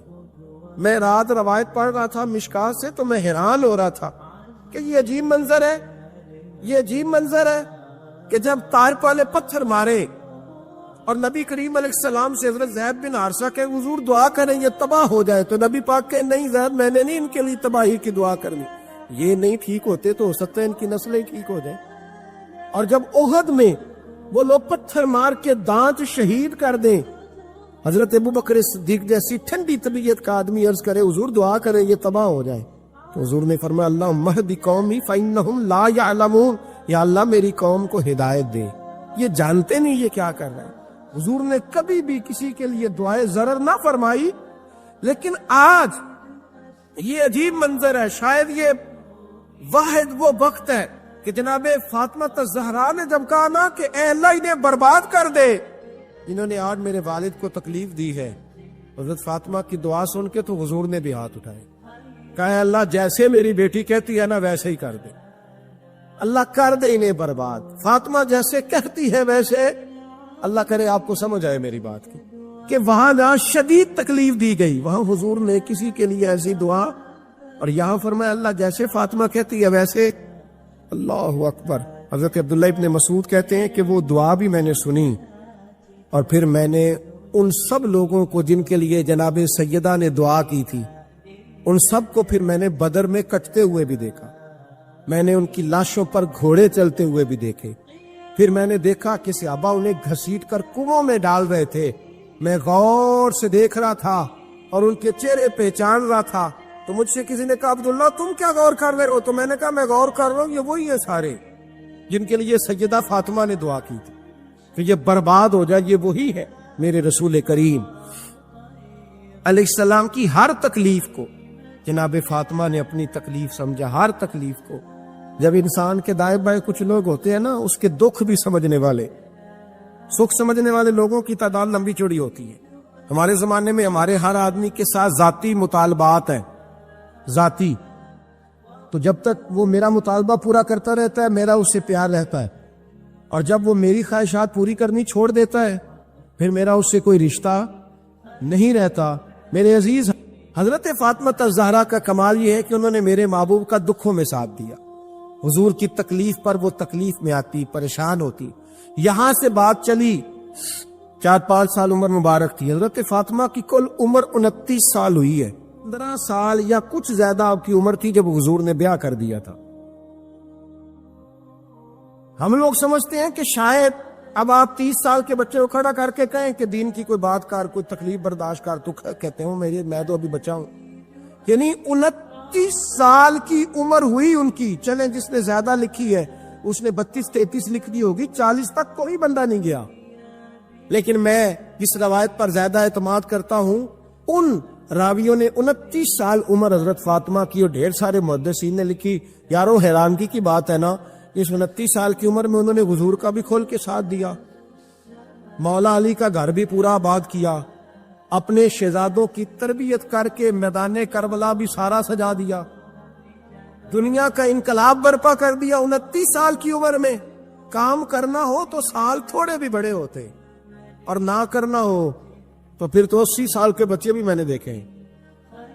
میں رات روایت پڑھ رہا تھا مشکات سے تو میں حیران ہو رہا تھا کہ یہ عجیب منظر ہے، یہ عجیب منظر ہے کہ جب طائف والے پتھر مارے اور نبی کریم علیہ السلام سے حضرت زید بن حارثہ کہ حضور دعا کریں یہ تباہ ہو جائے، تو نبی پاک کہ نہیں زید میں نے نہیں ان کے لیے تباہی کی دعا کرنی، یہ نہیں ٹھیک ہوتے تو ہو سکتا ہے ان کی نسلیں ٹھیک ہو جائیں۔ اور جب احد میں وہ لوگ پتھر مار کے دانت شہید کر دیں، حضرت ابوبکر صدیق جیسی ٹھنڈی طبیعت کا آدمی عرض کرے حضور دعا کریں یہ تباہ ہو جائے، تو حضور نے فرمایا اللہم اہد قومی فإنہم لا یعلمون، یا اللہ میری قوم کو ہدایت دے، یہ جانتے نہیں یہ کیا کر رہے ہیں۔ حضور نے کبھی بھی کسی کے لیے دعائے ضرر نہ فرمائی، لیکن آج یہ عجیب منظر ہے، شاید یہ واحد وہ وقت ہے کہ جناب فاطمہ الزہرا نے جب کہا نا کہ اے اللہ انہیں برباد کر دے جنہوں نے آج میرے والد کو تکلیف دی ہے، حضرت فاطمہ کی دعا سن کے تو حضور نے بھی ہاتھ اٹھائے، کہا اے اللہ جیسے میری بیٹی کہتی ہے نا ویسے ہی کر دے، اللہ کر دے انہیں برباد، فاطمہ جیسے کہتی ہے ویسے، اللہ کرے آپ کو سمجھ آئے میری بات کی کہ وہاں جہاں شدید تکلیف دی گئی وہاں حضور نے کسی کے لیے ایسی دعا، اور یہاں فرمایا اللہ جیسے فاطمہ کہتی ہے ویسے۔ اللہ اکبر۔ حضرت عبداللہ ابن مسعود کہتے ہیں کہ وہ دعا بھی میں نے سنی، اور پھر میں نے ان سب لوگوں کو جن کے لیے جناب سیدہ نے دعا کی تھی ان سب کو پھر میں نے بدر میں کٹتے ہوئے بھی دیکھا، میں نے ان کی لاشوں پر گھوڑے چلتے ہوئے بھی دیکھے، پھر میں نے دیکھا کہ صحابہ انہیں گھسیٹ کر کنووں میں ڈال رہے تھے، میں غور سے دیکھ رہا تھا اور ان کے چہرے پہچان رہا تھا، تو مجھ سے کسی نے کہا عبداللہ تم کیا غور کر رہے ہو؟ تو میں نے کہا میں غور کر رہا ہوں یہ وہی ہیں سارے جن کے لیے سیدہ فاطمہ نے دعا کی تھی کہ یہ برباد ہو جائے، یہ وہی ہے میرے رسول کریم علیہ السلام کی ہر تکلیف کو جناب فاطمہ نے اپنی تکلیف سمجھا، ہر تکلیف کو۔ جب انسان کے دائیں بائیں کچھ لوگ ہوتے ہیں نا اس کے دکھ بھی سمجھنے والے، سکھ سمجھنے والے لوگوں کی تعداد لمبی چوڑی ہوتی ہے۔ ہمارے زمانے میں ہمارے ہر آدمی کے ساتھ ذاتی مطالبات ہیں، ذاتی، تو جب تک وہ میرا مطالبہ پورا کرتا رہتا ہے میرا اس سے پیار رہتا ہے، اور جب وہ میری خواہشات پوری کرنی چھوڑ دیتا ہے پھر میرا اس سے کوئی رشتہ نہیں رہتا۔ میرے عزیز حضرت فاطمہ الزہرا کا کمال یہ ہے کہ انہوں نے میرے محبوب کا دکھوں میں ساتھ دیا، حضور کی تکلیف پر وہ تکلیف میں آتی، پریشان ہوتی۔ یہاں سے بات چلی 4-5 سال عمر مبارک تھی، حضرت فاطمہ کی کل عمر 29 سال ہوئی ہے، 15 سال یا کچھ زیادہ آپ کی عمر تھی جب حضور نے بیاہ کر دیا تھا۔ ہم لوگ سمجھتے ہیں کہ شاید اب آپ 30 سال کے بچے کو کھڑا کر کے کہیں کہ دین کی کوئی بات کر، کوئی تکلیف برداشت کر، تو کہتے ہوں میں تو ابھی بچہ ہوں، یعنی 29 سال کی عمر ہوئی ان کی. چلیں جس نے زیادہ لکھی ہے اس نے 32-33 لکھ دی ہوگی, 40 تک کوئی بندہ نہیں گیا. لیکن میں جس روایت پر زیادہ اعتماد کرتا ہوں, ان راویوں نے 29 سال عمر حضرت فاطمہ کی اور ڈھیر سارے محدثین نے لکھی. یارو حیرانگی کی بات ہے نا, اس 29 سال کی عمر میں انہوں نے حضور کا بھی کھول کے ساتھ دیا, مولا علی کا گھر بھی پورا آباد کیا, اپنے شہزادوں کی تربیت کر کے میدان کربلا بھی سارا سجا دیا, دنیا کا انقلاب برپا کر دیا 29 سال کی عمر میں. کام کرنا ہو تو سال تھوڑے بھی بڑے ہوتے, اور نہ کرنا ہو تو پھر تو 80 سال کے بچے بھی میں نے دیکھے ہیں.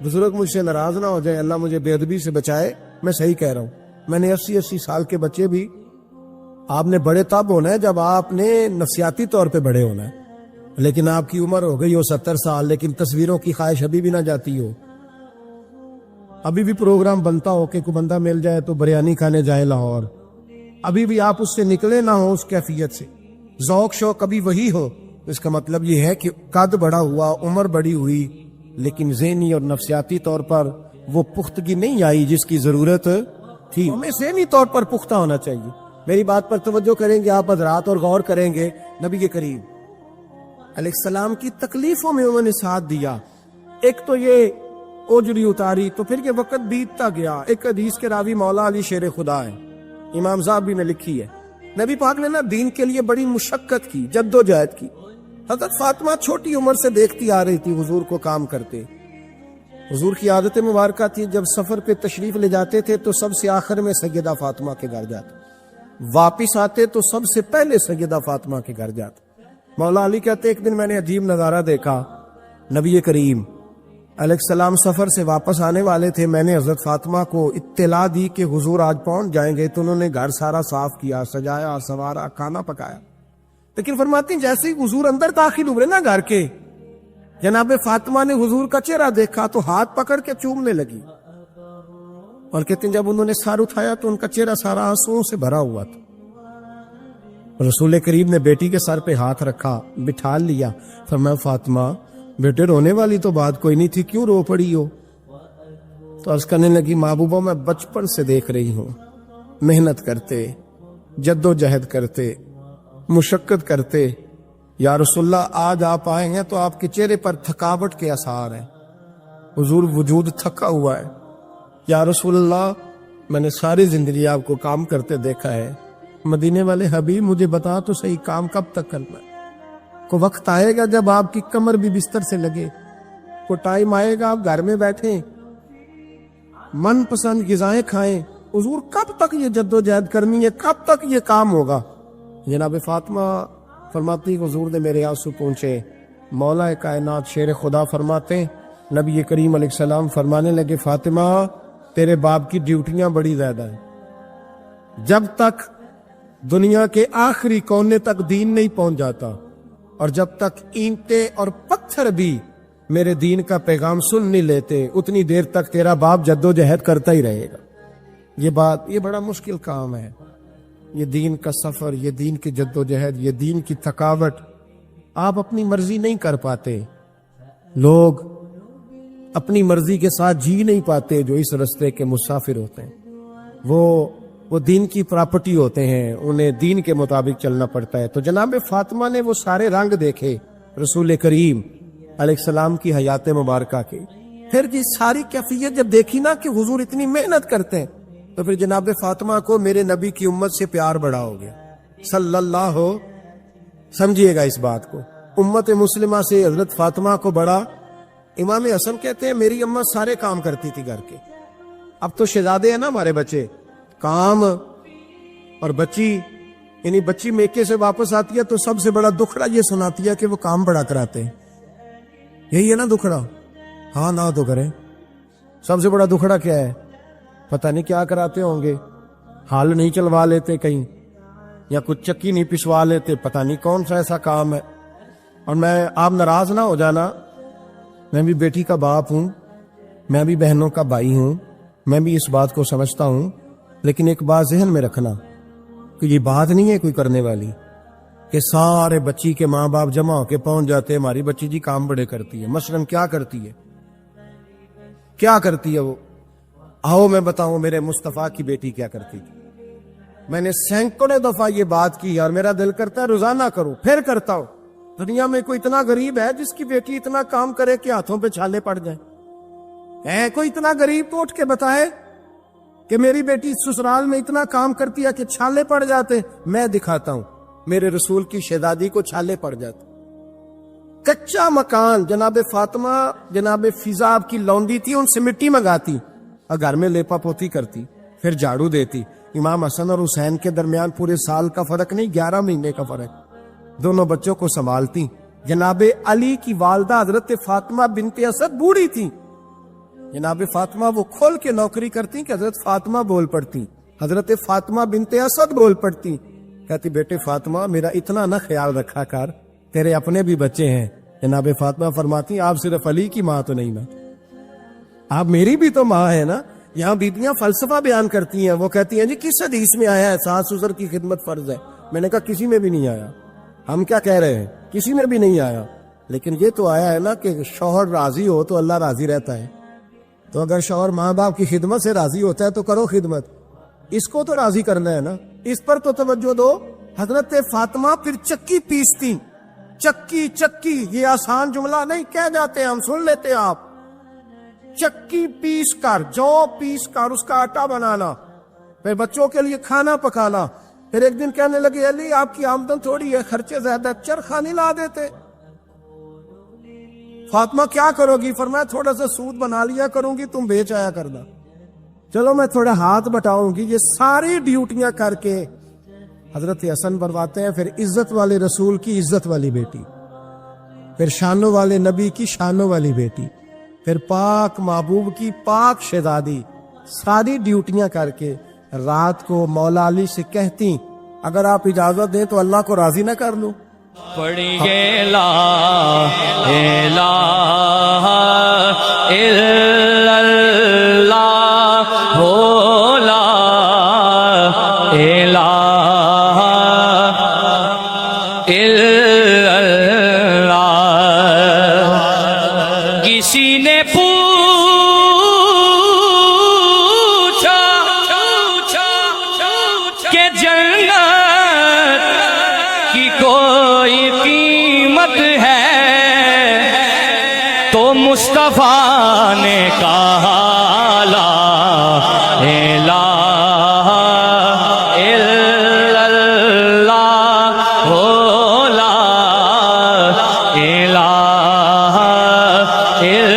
بزرگ مجھ سے ناراض نہ ہو جائے, اللہ مجھے بے ادبی سے بچائے, میں صحیح کہہ رہا ہوں. میں نے 80 سال کے بچے بھی, آپ نے بڑے تب ہونا ہے جب آپ نے نفسیاتی طور پہ بڑے ہونا ہے, لیکن آپ کی عمر ہو گئی ہو 70 سال, لیکن تصویروں کی خواہش ابھی بھی نہ جاتی ہو. ابھی بھی پروگرام بنتا ہو کہ کوئی بندہ مل جائے تو بریانی کھانے جائے لاہور, ابھی بھی آپ اس سے نکلے نہ ہو اس کیفیت سے. ذوق شوق ابھی وہی ہو, اس کا مطلب یہ ہے کہ قد بڑا ہوا, عمر بڑی ہوئی, لیکن ذہنی اور نفسیاتی طور پر وہ پختگی نہیں آئی جس کی ضرورت تھی. ہمیں ذہنی طور پر پختہ ہونا چاہیے. میری بات پر توجہ کریں گے آپ حضرات اور غور کریں گے. نبی کریم علیہ السلام کی تکلیفوں میں انہوں نے ساتھ دیا. ایک تو یہ اوجری اتاری تو پھر یہ وقت بیتتا گیا. ایک حدیث کے راوی مولا علی شیر خدا ہے, امام زاہبی نے لکھی ہے. نبی پاک نے نا دین کے لیے بڑی مشقت کی, جد و جہد کی. حضرت فاطمہ چھوٹی عمر سے دیکھتی آ رہی تھی حضور کو کام کرتے. حضور کی عادت مبارکہ تھی جب سفر پہ تشریف لے جاتے تھے تو سب سے آخر میں سیدہ فاطمہ کے گھر جاتے, واپس آتے تو سب سے پہلے سیدہ فاطمہ کے گھر جاتے. مولا علی کہتے ایک دن میں نے عجیب نظارہ دیکھا. نبی کریم علیہ السلام سفر سے واپس آنے والے تھے. میں نے حضرت فاطمہ کو اطلاع دی کہ حضور آج پہنچ جائیں گے, تو انہوں نے گھر سارا صاف کیا, سجایا, سنوارا, کھانا پکایا. لیکن فرماتی ہیں جیسے ہی حضور اندر داخل ہوئے نا گھر کے, جناب فاطمہ نے حضور کا چہرہ دیکھا تو ہاتھ پکڑ کے چومنے لگی. اور کہتے ہیں جب انہوں نے سر اٹھایا تو ان کا چہرہ سارا آنسوؤں سے بھرا ہوا تھا. رسول کریم نے بیٹی کے سر پہ ہاتھ رکھا, بٹھا لیا. فرمایا فاطمہ بیٹے رونے والی تو بات کوئی نہیں تھی, کیوں رو پڑی ہو؟ تو عرض کرنے لگی محبوبہ میں بچپن سے دیکھ رہی ہوں, محنت کرتے, جد و جہد کرتے, مشقت کرتے. یا رسول اللہ آج آپ آئے ہیں تو آپ کے چہرے پر تھکاوٹ کے آثار ہیں, حضور وجود تھکا ہوا ہے. یا رسول اللہ میں نے ساری زندگی آپ کو کام کرتے دیکھا ہے, مدینے والے حبیب مجھے بتا تو صحیح کام کب تک کرنا ہے؟ کو وقت آئے گا جب آپ کی کمر بھی بستر سے لگے, کو ٹائم آئے گا آپ گھر میں بیٹھیں, من پسند غذائیں کھائیں. حضور کب تک یہ جد و جہد کرنی ہے, کب تک یہ کام ہوگا؟ جناب فاطمہ فرماتی حضور نے میرے آنسو پہنچے. مولا کائنات شیر خدا فرماتے نبی کریم علیہ السلام فرمانے لگے فاطمہ تیرے باپ کی ڈیوٹیاں بڑی زیادہ ہیں, جب تک دنیا کے آخری کونے تک دین نہیں پہنچ جاتا, اور جب تک اینٹیں اور پتھر بھی میرے دین کا پیغام سن نہیں لیتے, اتنی دیر تک تیرا باپ جد و جہد کرتا ہی رہے گا. یہ بڑا مشکل کام ہے, یہ دین کا سفر, یہ دین کی جد و جہد, یہ دین کی تھکاوٹ. آپ اپنی مرضی نہیں کر پاتے, لوگ اپنی مرضی کے ساتھ جی نہیں پاتے جو اس رستے کے مسافر ہوتے ہیں. وہ دین کی پراپرٹی ہوتے ہیں, انہیں دین کے مطابق چلنا پڑتا ہے. تو جناب فاطمہ نے وہ سارے رنگ دیکھے رسول کریم علیہ السلام کی حیات مبارکہ کے. پھر یہ ساری کیفیت جب دیکھی نا کہ حضور اتنی محنت کرتے ہیں, تو پھر جناب فاطمہ کو میرے نبی کی امت سے پیار بڑا ہو گیا صلی اللہ. سمجھیے گا اس بات کو, امت مسلمہ سے حضرت فاطمہ کو بڑا. امام حسن کہتے ہیں میری امت سارے کام کرتی تھی گھر کے. اب تو شہزادے ہیں نا ہمارے بچے, کام اور بچی, یعنی بچی میکے سے واپس آتی ہے تو سب سے بڑا دکھڑا یہ سناتی ہے کہ وہ کام بڑا کراتے ہیں. یہی ہے نا دکھڑا؟ ہاں نہ تو کریں. سب سے بڑا دکھڑا کیا ہے؟ پتہ نہیں کیا کراتے ہوں گے, ہال نہیں چلوا لیتے کہیں, یا کچھ چکی نہیں پسوا لیتے, پتہ نہیں کون سا ایسا کام ہے. اور میں آپ ناراض نہ ہو جانا, میں بھی بیٹی کا باپ ہوں, میں بھی بہنوں کا بھائی ہوں, میں بھی اس بات کو سمجھتا ہوں. لیکن ایک بات ذہن میں رکھنا کہ یہ بات نہیں ہے کوئی کرنے والی کہ سارے بچی کے ماں باپ جمع ہو کے پہنچ جاتے ہیں ہماری بچی جی کام بڑے کرتی ہے. مثلاً کیا کرتی ہے؟ کیا کرتی ہے وہ؟ آؤ میں بتاؤں میرے مصطفیٰ کی بیٹی کیا کرتی تھی. میں نے سینکڑوں دفعہ یہ بات کی اور میرا دل کرتا ہے روزانہ کروں، پھر کرتا ہوں. دنیا میں کوئی اتنا غریب ہے جس کی بیٹی اتنا کام کرے کہ ہاتھوں پہ چھالے پڑ جائیں؟ ہے کوئی اتنا غریب تو اٹھ کے بتائے کہ میری بیٹی سسرال میں اتنا کام کرتی ہے کہ چھالے پڑ جاتے. میں دکھاتا ہوں میرے رسول کی شہزادی کو چھالے پڑ جاتے. کچا مکان جناب فاطمہ جناب فضا کی لونڈی تھی، ان سے مٹی منگاتی اور گھر میں لیپا پوتی کرتی، پھر جھاڑو دیتی. امام حسن اور حسین کے درمیان پورے سال کا فرق نہیں، 11 مہینے کا فرق. دونوں بچوں کو سنبھالتی. جناب علی کی والدہ حضرت فاطمہ بنت اسد بوڑھی تھی. جناب فاطمہ وہ کھول کے نوکری کرتی کہ حضرت فاطمہ بول پڑتی. حضرت فاطمہ بنت اسد بول پڑتی، کہتی بیٹے فاطمہ میرا اتنا نہ خیال رکھا کر، تیرے اپنے بھی بچے ہیں. جناب فاطمہ فرماتی آپ صرف علی کی ماں تو نہیں نا، آپ میری بھی تو ماں ہے نا. یہاں بیبیاں فلسفہ بیان کرتی ہیں، وہ کہتی ہیں جی کس حدیث میں آیا ہے ساس سسر کی خدمت فرض ہے؟ میں نے کہا کسی میں بھی نہیں آیا. ہم کیا کہہ رہے ہیں؟ کسی میں بھی نہیں آیا، لیکن یہ تو آیا ہے نا کہ شوہر راضی ہو تو اللہ راضی رہتا ہے. تو اگر شوہر ماں باپ کی خدمت سے راضی ہوتا ہے تو کرو خدمت، اس کو تو راضی کرنا ہے نا، اس پر تو توجہ دو. حضرت فاطمہ پھر چکی پیستی. چکی چکی یہ آسان جملہ نہیں کہہ جاتے ہیں ہم، سن لیتے ہیں آپ. چکی پیس کر، جو پیس کر اس کا آٹا بنانا، پھر بچوں کے لیے کھانا پکانا. پھر ایک دن کہنے لگے علی آپ کی آمدن تھوڑی ہے، خرچے زیادہ، چرخا نہیں لا دیتے؟ فاطمہ کیا کرو گی؟ فرمایا تھوڑا سا سود بنا لیا کروں گی، تم بیچ آیا کرنا. چلو میں تھوڑا ہاتھ بٹاؤں گی. یہ ساری ڈیوٹیاں کر کے حضرت حسن بنواتے ہیں. پھر عزت والے رسول کی عزت والی بیٹی، پھر شانوں والے نبی کی شانوں والی بیٹی، پھر پاک محبوب کی پاک شہزادی. ساری ڈیوٹیاں کر کے رات کو مولا علی سے کہتی اگر آپ اجازت دیں تو اللہ کو راضی نہ کر لوں. پڑھیے لا الہ الا اللہ ہو لا الہ الا اللہ. کسی نے کہ جنت کی کوئی قیمت ہے تو مصطفیٰ نے کہا لا الہ الا اللہ ہو لا الہ الا